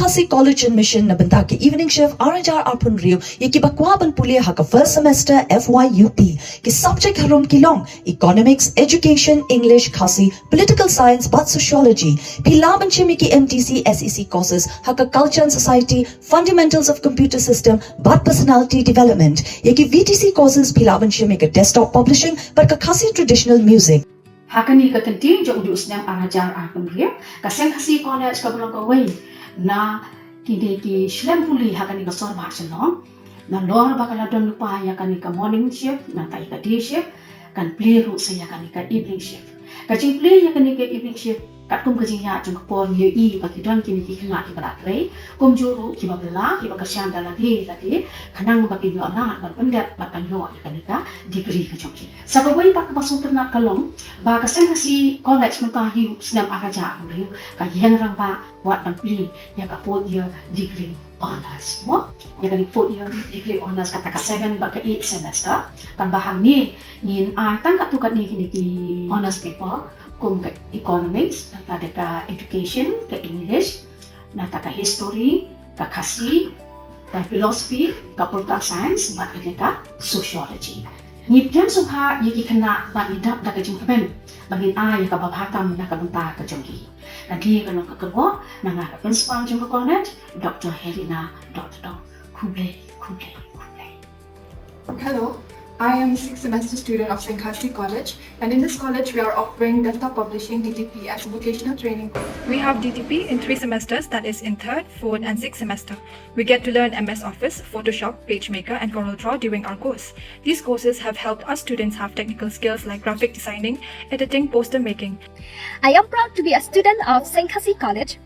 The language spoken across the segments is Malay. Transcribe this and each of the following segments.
Khasi College admission na banta ke evening shift arajar apun rio ye ki bakwa ban pulia ha ka first semester FYUP ki subject harum kilong economics, education, English, Khasi, political science, but sociology. Pilaban chimi ki MTC SEC courses ha ka culture and society, fundamentals of computer system, but personality development. Ye ki VTC courses pilaban chimi ka desktop publishing but ka Khasi traditional music. Hakani ka kenting jo udus nang arajar akon ria kaseng Khasi college ka belong ka way na kini ki shlem puli hakani ka sor bahasa no na lor bakala don lupa ya kani ka morning shift na tai ka day shift kan play ru saya kani ka evening shift ka jing play ya kani ka evening shift kat kum ka jing ya jung pon ye I ka ki don kini ki khna ki barat rei kum juru ki babla ki ba ka syam dala di tadi kanang ba ki yo na ban pendat ba kan yo kani ka degree ka jong sa ka way ba ka masuk ternak kalong ba ka sen Khasi college mutahi snam araja ri ka yen rang ba wat ban pli ya ka 4 year degree honors mo ya kan 4 year degree honors kata ka 7 ba ka 8 semester kan bahang ni nin tang ka tu kat ni kini ki honors paper kum ka economics nata ka education ka English nata ka history ka Khasi ka philosophy ka political science mat ka sociology ni pian so ha ye ki kana ba idap da ka jing kaben bagin ya ka babhatam na ka banta ka jonggi nanti kalau ka kerbo na nga principal jong college Dr. Helena Dr. Kuble. Hello, I am a 6th semester student of St. Khasi College, and in this college we are offering desktop publishing DTP as a vocational training course. We have DTP in 3 semesters, that is in 3rd, 4th and 6th semester. We get to learn MS Office, Photoshop, PageMaker and CorelDRAW during our course. These courses have helped us students have technical skills like graphic designing, editing, poster making. I am proud to be a student of St. Khasi College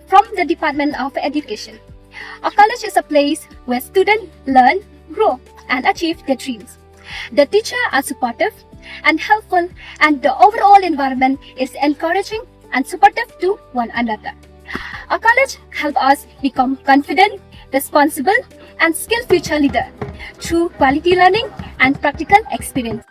from the Department of Education. Our college is a place where students learn, grow and achieve their dreams. The teachers are supportive and helpful, and the overall environment is encouraging and supportive to one another. Our college helps us become confident, responsible and skilled future leader through quality learning and practical experience.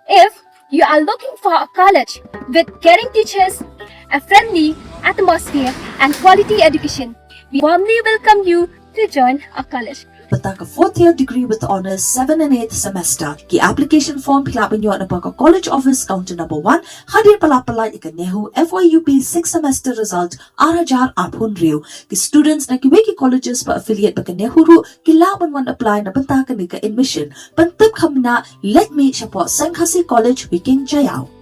If you are looking for a college with caring teachers, a friendly atmosphere and quality education, we warmly welcome you to join our college. Banta ka 4th year degree with honors 7 and 8th semester. Ki application form pilaban yo na ka college office counter number 1 hadir pala ika nehu FYUP 6th semester result arajar apun rio. Ki students na ki wiki colleges pa affiliate baka nehuru ki laban wan apply na banta ka ni ka admission. Pantip kamna let me support St. Khasi College Wiking Jayao.